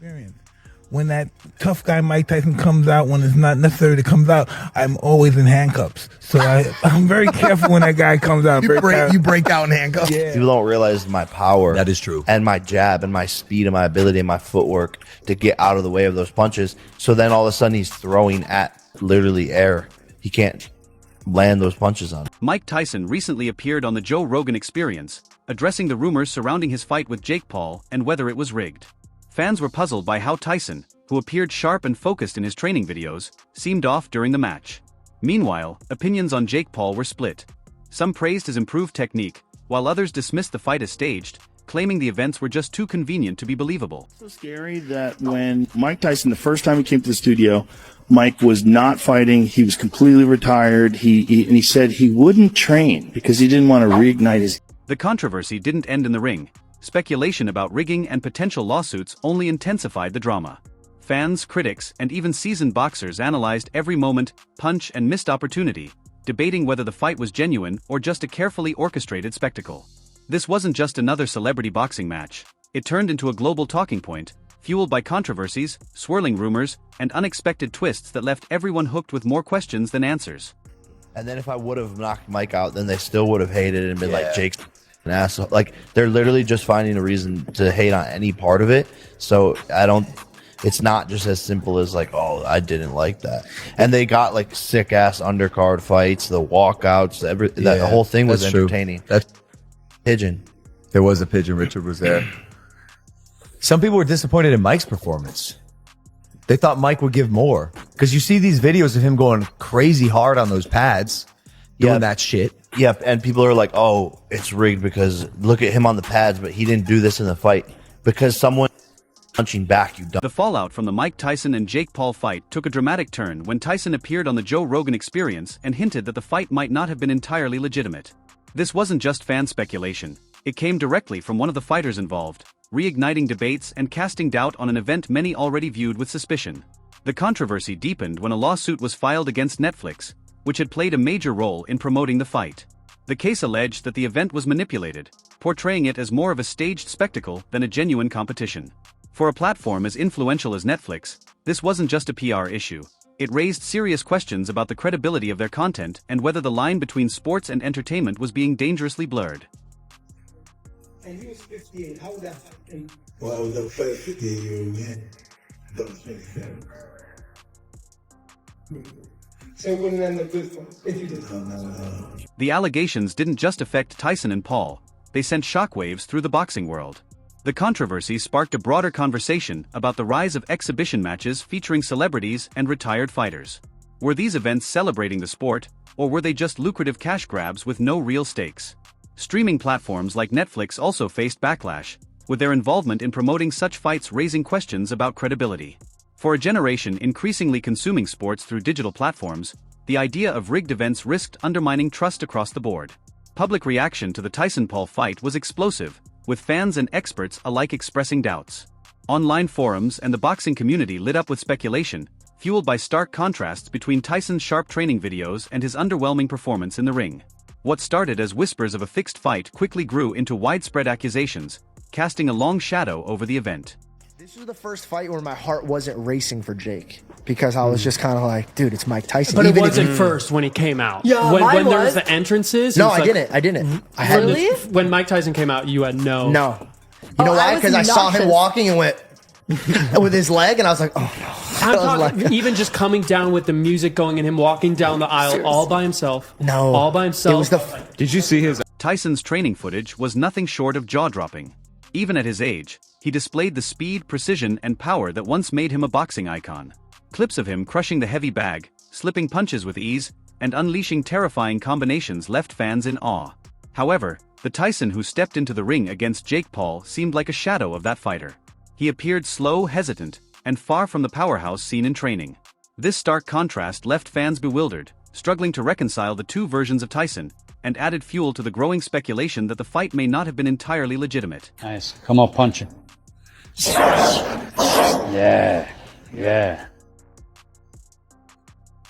experience. When that tough guy Mike Tyson comes out, when it's not necessary to come out, I'm always in handcuffs. So I'm very careful when that guy comes out. You break out in handcuffs. Yeah. People don't realize my power. That is true. And my jab and my speed and my ability and my footwork to get out of the way of those punches. So then all of a sudden he's throwing at literally air. He can't land those punches on. Mike Tyson recently appeared on the Joe Rogan Experience, addressing the rumors surrounding his fight with Jake Paul and whether it was rigged. Fans were puzzled by how Tyson, who appeared sharp and focused in his training videos, seemed off during the match. Meanwhile, opinions on Jake Paul were split. Some praised his improved technique, while others dismissed the fight as staged, claiming the events were just too convenient to be believable. So scary that when Mike Tyson, the first time he came to the studio, Mike was not fighting. He was completely retired. And he said he wouldn't train because he didn't want to reignite his. The controversy didn't end in the ring. Speculation about rigging and potential lawsuits only intensified the drama. Fans, critics, and even seasoned boxers analyzed every moment, punch, and missed opportunity, debating whether the fight was genuine or just a carefully orchestrated spectacle. This wasn't just another celebrity boxing match. It turned into a global talking point, fueled by controversies, swirling rumors, and unexpected twists that left everyone hooked with more questions than answers. And then if I would have knocked Mike out, then they still would have hated it and been like, Jake's an asshole. Like, they're literally just finding a reason to hate on any part of it. So it's not just as simple as like, oh, I didn't like that. And they got like sick ass undercard fights, the walkouts, the whole thing was entertaining. That's pigeon. There was a pigeon. Richard was there. Some people were disappointed in Mike's performance. They thought Mike would give more. Because you see these videos of him going crazy hard on those pads, doing that shit. Yep, and people are like, oh, it's rigged because look at him on the pads, but he didn't do this in the fight. Because someone punching back, you dumb. The fallout from the Mike Tyson and Jake Paul fight took a dramatic turn when Tyson appeared on the Joe Rogan Experience and hinted that the fight might not have been entirely legitimate. This wasn't just fan speculation. It came directly from one of the fighters involved, reigniting debates and casting doubt on an event many already viewed with suspicion. The controversy deepened when a lawsuit was filed against Netflix, which had played a major role in promoting the fight. The case alleged that the event was manipulated, portraying it as more of a staged spectacle than a genuine competition. For a platform as influential as Netflix, this wasn't just a PR issue. It raised serious questions about the credibility of their content and whether the line between sports and entertainment was being dangerously blurred. And he was 58. How would that happen? Well, I was a 58-year-old man. Don't make sense. So it wouldn't end up this one if you did. No. The allegations didn't just affect Tyson and Paul, they sent shockwaves through the boxing world. The controversy sparked a broader conversation about the rise of exhibition matches featuring celebrities and retired fighters. Were these events celebrating the sport, or were they just lucrative cash grabs with no real stakes? Streaming platforms like Netflix also faced backlash, with their involvement in promoting such fights raising questions about credibility. For a generation increasingly consuming sports through digital platforms, the idea of rigged events risked undermining trust across the board. Public reaction to the Tyson-Paul fight was explosive, with fans and experts alike expressing doubts. Online forums and the boxing community lit up with speculation, fueled by stark contrasts between Tyson's sharp training videos and his underwhelming performance in the ring. What started as whispers of a fixed fight quickly grew into widespread accusations, casting a long shadow over the event. This was the first fight where my heart wasn't racing for Jake, because I was just kind of like, dude, it's Mike Tyson. But it wasn't first when he came out. Yeah, when there was the entrances. No, I didn't. I had Really? When Mike Tyson came out, you had no. You know why? Because I saw him nauseous. walking and went with his leg, and I was like, oh no. I'm I was talking like, even just coming down with the music going and him walking down the aisle Seriously. all by himself. No. All by himself. It was the. Did you see his? Tyson's training footage was nothing short of jaw-dropping. Even at his age, he displayed the speed, precision, and power that once made him a boxing icon. Clips of him crushing the heavy bag, slipping punches with ease, and unleashing terrifying combinations left fans in awe. However, the Tyson who stepped into the ring against Jake Paul seemed like a shadow of that fighter. He appeared slow, hesitant, and far from the powerhouse seen in training. This stark contrast left fans bewildered, struggling to reconcile the two versions of Tyson, and added fuel to the growing speculation that the fight may not have been entirely legitimate. Nice. Come on, punch him. Yeah.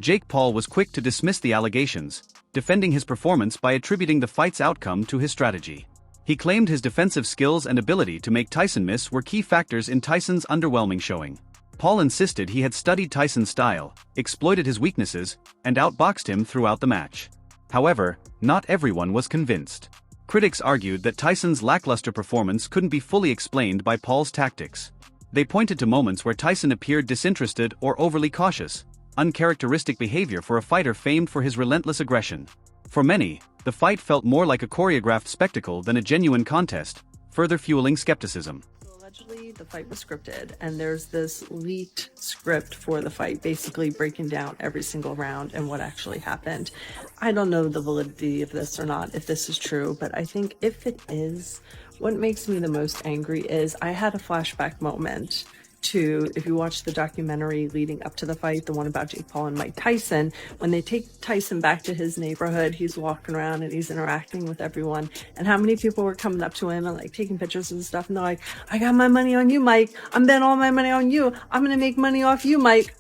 Jake Paul was quick to dismiss the allegations, defending his performance by attributing the fight's outcome to his strategy. He claimed his defensive skills and ability to make Tyson miss were key factors in Tyson's underwhelming showing. Paul insisted he had studied Tyson's style, exploited his weaknesses, and outboxed him throughout the match. However, not everyone was convinced. Critics argued that Tyson's lackluster performance couldn't be fully explained by Paul's tactics. They pointed to moments where Tyson appeared disinterested or overly cautious, uncharacteristic behavior for a fighter famed for his relentless aggression. For many, the fight felt more like a choreographed spectacle than a genuine contest, further fueling skepticism. Allegedly, the fight was scripted, and there's this leaked script for the fight basically breaking down every single round and what actually happened. I don't know the validity of this or not, if this is true, but I think if it is, what makes me the most angry is I had a flashback moment to, if you watch the documentary leading up to the fight, the one about Jake Paul and Mike Tyson, when they take Tyson back to his neighborhood, he's walking around and he's interacting with everyone, and how many people were coming up to him and like taking pictures and stuff, and they're like, I got my money on you, Mike. I'm betting all my money on you. I'm gonna make money off you, Mike.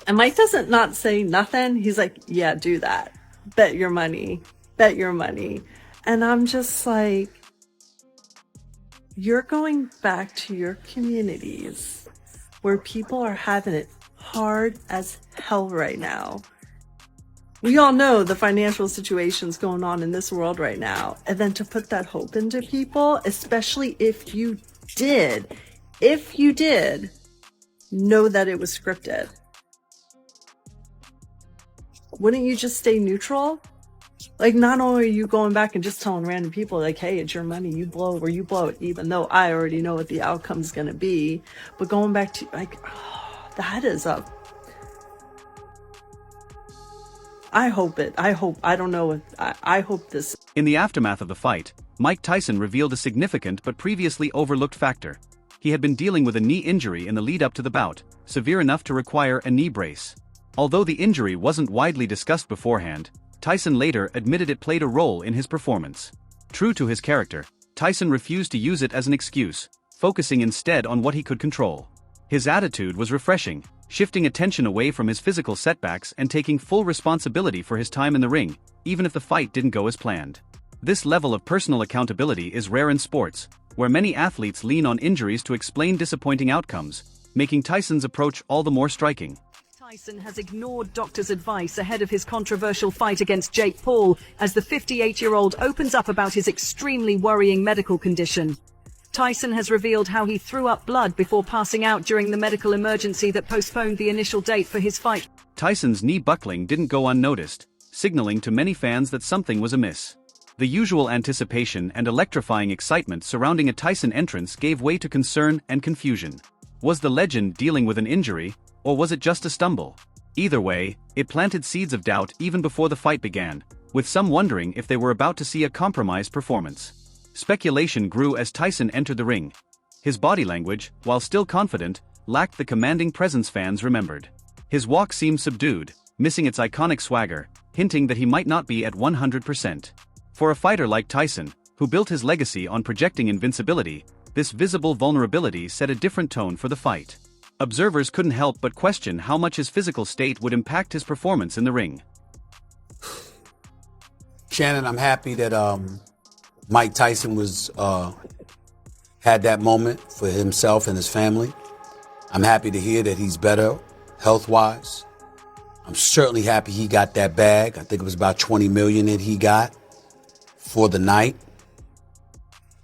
And Mike doesn't not say nothing. He's like, yeah, do that. Bet your money. Bet your money. And I'm just like, you're going back to your communities where people are having it hard as hell right now. We all know the financial situations going on in this world right now. And then to put that hope into people, especially if you did know that it was scripted, wouldn't you just stay neutral? Like, not only are you going back and just telling random people, like, hey, it's your money, you blow it where you blow it, even though I already know what the outcome's going to be. But going back to, like, that is a... I hope this... In the aftermath of the fight, Mike Tyson revealed a significant but previously overlooked factor. He had been dealing with a knee injury in the lead-up to the bout, severe enough to require a knee brace. Although the injury wasn't widely discussed beforehand, Tyson later admitted it played a role in his performance. True to his character, Tyson refused to use it as an excuse, focusing instead on what he could control. His attitude was refreshing, shifting attention away from his physical setbacks and taking full responsibility for his time in the ring, even if the fight didn't go as planned. This level of personal accountability is rare in sports, where many athletes lean on injuries to explain disappointing outcomes, making Tyson's approach all the more striking. Tyson has ignored doctors' advice ahead of his controversial fight against Jake Paul as the 58-year-old opens up about his extremely worrying medical condition. Tyson has revealed how he threw up blood before passing out during the medical emergency that postponed the initial date for his fight. Tyson's knee buckling didn't go unnoticed, signaling to many fans that something was amiss. The usual anticipation and electrifying excitement surrounding a Tyson entrance gave way to concern and confusion. Was the legend dealing with an injury, or was it just a stumble? Either way, it planted seeds of doubt even before the fight began, with some wondering if they were about to see a compromised performance. Speculation grew as Tyson entered the ring. His body language, while still confident, lacked the commanding presence fans remembered. His walk seemed subdued, missing its iconic swagger, hinting that he might not be at 100%. For a fighter like Tyson, who built his legacy on projecting invincibility, this visible vulnerability set a different tone for the fight. Observers couldn't help but question how much his physical state would impact his performance in the ring. Shannon, I'm happy that Mike Tyson had that moment for himself and his family. I'm happy to hear that he's better health-wise. I'm certainly happy he got that bag. I think it was about $20 million that he got for the night.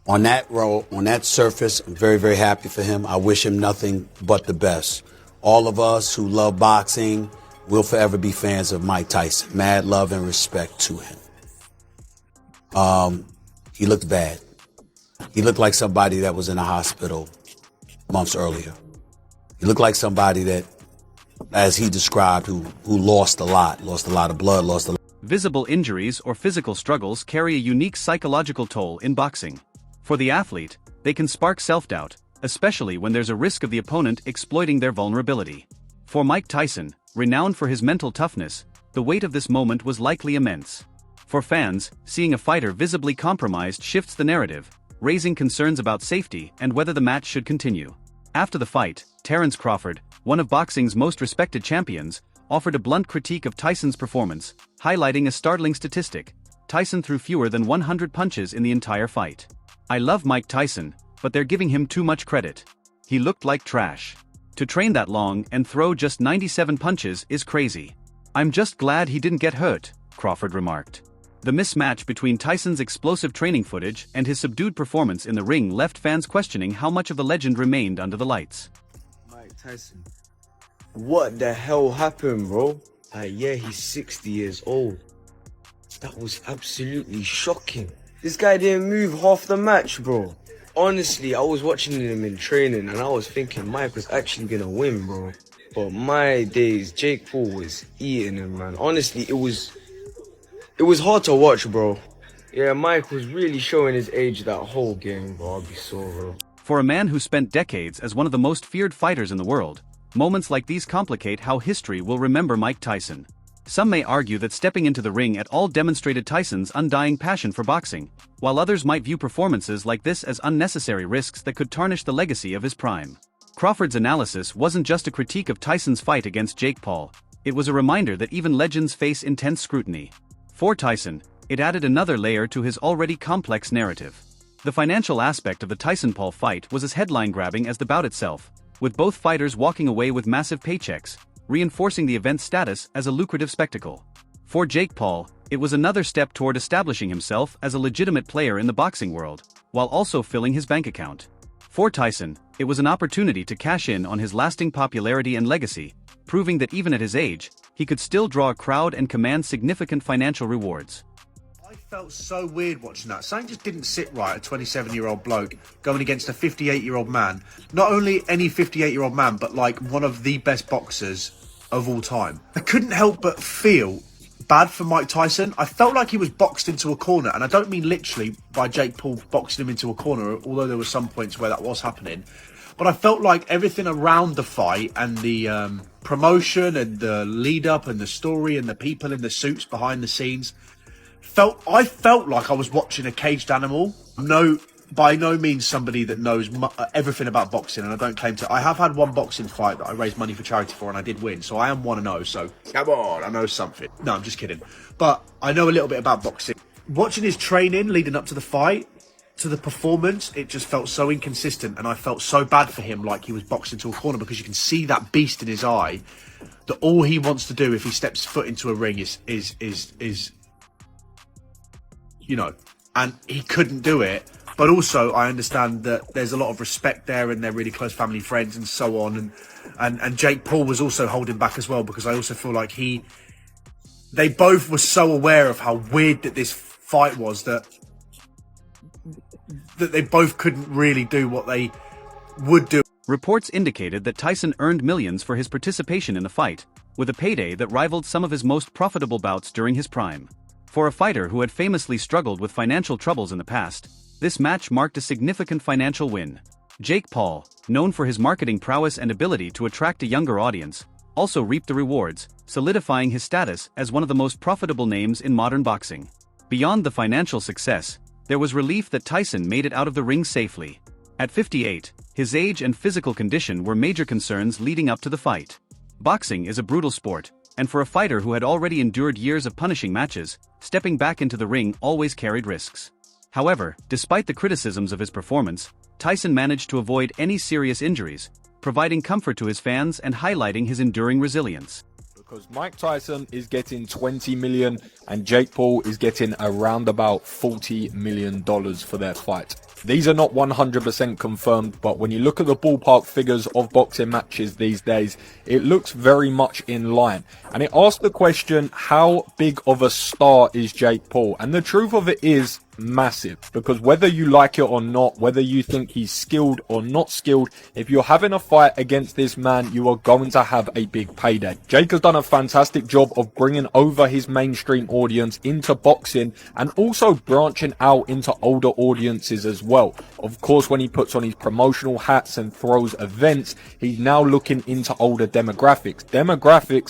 On that surface, I'm very, very happy for him. I wish him nothing but the best. All of us who love boxing will forever be fans of Mike Tyson. Mad love and respect to him. He looked bad. He looked like somebody that was in a hospital months earlier. He looked like somebody that, as he described, who lost a lot of blood, lost a lot. Visible injuries or physical struggles carry a unique psychological toll in boxing. For the athlete, they can spark self-doubt, especially when there's a risk of the opponent exploiting their vulnerability. For Mike Tyson, renowned for his mental toughness, the weight of this moment was likely immense. For fans, seeing a fighter visibly compromised shifts the narrative, raising concerns about safety and whether the match should continue. After the fight, Terence Crawford, one of boxing's most respected champions, offered a blunt critique of Tyson's performance, highlighting a startling statistic. Tyson threw fewer than 100 punches in the entire fight. I love Mike Tyson, but they're giving him too much credit. He looked like trash. To train that long and throw just 97 punches is crazy. I'm just glad he didn't get hurt, Crawford remarked. The mismatch between Tyson's explosive training footage and his subdued performance in the ring left fans questioning how much of the legend remained under the lights. Mike Tyson. What the hell happened, bro? Yeah, he's 60 years old. That was absolutely shocking. This guy didn't move half the match, bro. Honestly, I was watching him in training and I was thinking Mike was actually gonna win, bro. But my days, Jake Paul was eating him, man. Honestly, it was hard to watch, bro. Yeah, Mike was really showing his age that whole game, bro. I'll be sore, bro. For a man who spent decades as one of the most feared fighters in the world, moments like these complicate how history will remember Mike Tyson. Some may argue that stepping into the ring at all demonstrated Tyson's undying passion for boxing, while others might view performances like this as unnecessary risks that could tarnish the legacy of his prime. Crawford's analysis wasn't just a critique of Tyson's fight against Jake Paul, it was a reminder that even legends face intense scrutiny. For Tyson, it added another layer to his already complex narrative. The financial aspect of the Tyson-Paul fight was as headline-grabbing as the bout itself, with both fighters walking away with massive paychecks, reinforcing the event's status as a lucrative spectacle. For Jake Paul, it was another step toward establishing himself as a legitimate player in the boxing world, while also filling his bank account. For Tyson, it was an opportunity to cash in on his lasting popularity and legacy, proving that even at his age, he could still draw a crowd and command significant financial rewards. I felt so weird watching that. Something just didn't sit right, a 27-year-old bloke going against a 58-year-old man. Not only any 58-year-old man, but like one of the best boxers of all time. I couldn't help but feel bad for Mike Tyson. I felt like he was boxed into a corner, and I don't mean literally by Jake Paul boxing him into a corner, although there were some points where that was happening. But I felt like everything around the fight and the promotion and the lead-up and the story and the people in the suits behind the scenes, I felt like I was watching a caged animal. By no means somebody that knows everything about boxing, and I don't claim to. I have had one boxing fight that I raised money for charity for, and I did win, so I am 1-0, so come on, I know something. No, I'm just kidding. But I know a little bit about boxing. Watching his training leading up to the fight, to the performance, it just felt so inconsistent, and I felt so bad for him, like he was boxed into a corner, because you can see that beast in his eye, that all he wants to do if he steps foot into a ring is you know, and he couldn't do it. But also, I understand that there's a lot of respect there, and they're really close family friends and so on. And Jake Paul was also holding back as well, because I also feel like they both were so aware of how weird that this fight was that they both couldn't really do what they would do. Reports indicated that Tyson earned millions for his participation in the fight, with a payday that rivaled some of his most profitable bouts during his prime. For a fighter who had famously struggled with financial troubles in the past, this match marked a significant financial win. Jake Paul, known for his marketing prowess and ability to attract a younger audience, also reaped the rewards, solidifying his status as one of the most profitable names in modern boxing. Beyond the financial success, there was relief that Tyson made it out of the ring safely. At 58, his age and physical condition were major concerns leading up to the fight. Boxing is a brutal sport, and for a fighter who had already endured years of punishing matches, stepping back into the ring always carried risks. However, despite the criticisms of his performance, Tyson managed to avoid any serious injuries, providing comfort to his fans and highlighting his enduring resilience. Because Mike Tyson is getting $20 million and Jake Paul is getting around about $40 million for their fight. These are not 100% confirmed, but when you look at the ballpark figures of boxing matches these days, it looks very much in line. And it asks the question, how big of a star is Jake Paul? And the truth of it is massive, because whether you like it or not, whether you think he's skilled or not skilled, if you're having a fight against this man, you are going to have a big payday. Jake has done a fantastic job of bringing over his mainstream audience into boxing and also branching out into older audiences as well. Of course, when he puts on his promotional hats and throws events, he's now looking into older demographics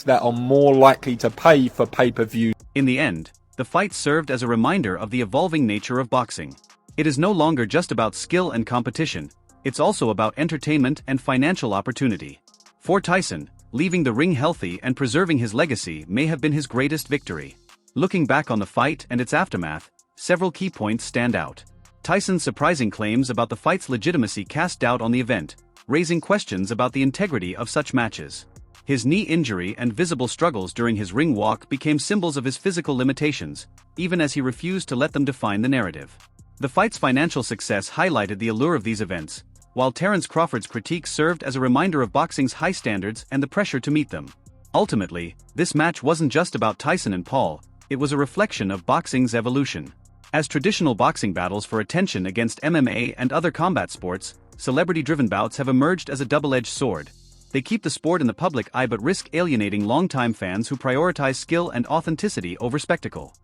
that are more likely to pay for pay-per-view. In the end, the fight served as a reminder of the evolving nature of boxing. It is no longer just about skill and competition, it's also about entertainment and financial opportunity. For Tyson, leaving the ring healthy and preserving his legacy may have been his greatest victory. Looking back on the fight and its aftermath, several key points stand out. Tyson's surprising claims about the fight's legitimacy cast doubt on the event, raising questions about the integrity of such matches. His knee injury and visible struggles during his ring walk became symbols of his physical limitations, even as he refused to let them define the narrative. The fight's financial success highlighted the allure of these events, while Terence Crawford's critique served as a reminder of boxing's high standards and the pressure to meet them. Ultimately, this match wasn't just about Tyson and Paul, it was a reflection of boxing's evolution. As traditional boxing battles for attention against MMA and other combat sports, celebrity-driven bouts have emerged as a double-edged sword. They keep the sport in the public eye but risk alienating longtime fans who prioritize skill and authenticity over spectacle.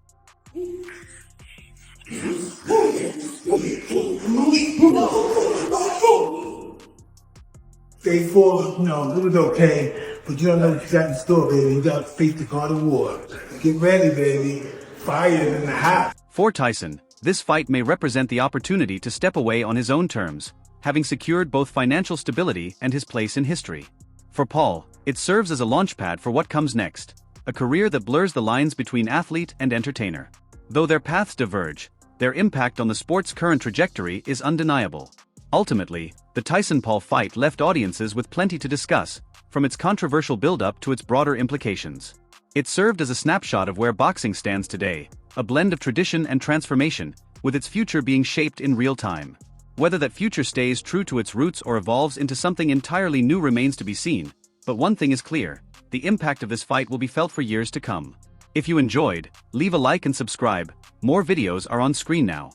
Day 4, it was okay, but you don't know what you got in store, baby. You got to face the God of War. Get ready, baby. Fire in the house. For Tyson, this fight may represent the opportunity to step away on his own terms, having secured both financial stability and his place in history. For Paul, it serves as a launchpad for what comes next, a career that blurs the lines between athlete and entertainer. Though their paths diverge, their impact on the sport's current trajectory is undeniable. Ultimately, the Tyson-Paul fight left audiences with plenty to discuss, from its controversial build-up to its broader implications. It served as a snapshot of where boxing stands today, a blend of tradition and transformation, with its future being shaped in real time. Whether that future stays true to its roots or evolves into something entirely new remains to be seen, but one thing is clear, the impact of this fight will be felt for years to come. If you enjoyed, leave a like and subscribe. More videos are on screen now.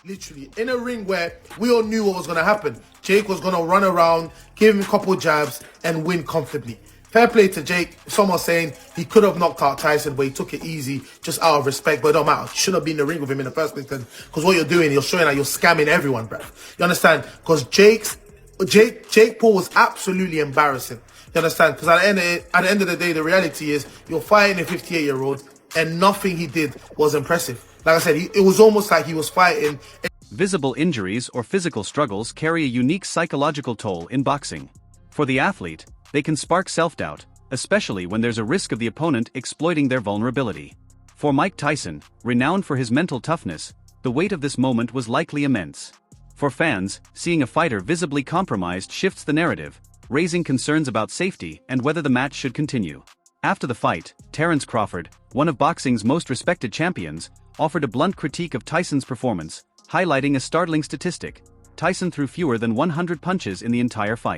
Literally, in a ring where we all knew what was going to happen. Jake was going to run around, give him a couple jabs, and win comfortably. Fair play to Jake. Someone saying he could have knocked out Tyson, but he took it easy, just out of respect. But it don't matter. You shouldn't have been in the ring with him in the first place, because what you're doing, you're showing that you're scamming everyone, bruv. You understand? Because Jake Paul was absolutely embarrassing. You understand? Because at the end of the day, the reality is you're fighting a 58-year-old, and nothing he did was impressive. Like I said, it was almost like he was fighting. Visible injuries or physical struggles carry a unique psychological toll in boxing. For the athlete, they can spark self-doubt, especially when there's a risk of the opponent exploiting their vulnerability. For Mike Tyson, renowned for his mental toughness, the weight of this moment was likely immense. For fans, seeing a fighter visibly compromised shifts the narrative, raising concerns about safety and whether the match should continue. After the fight, Terence Crawford, one of boxing's most respected champions, offered a blunt critique of Tyson's performance, highlighting a startling statistic: Tyson threw fewer than 100 punches in the entire fight.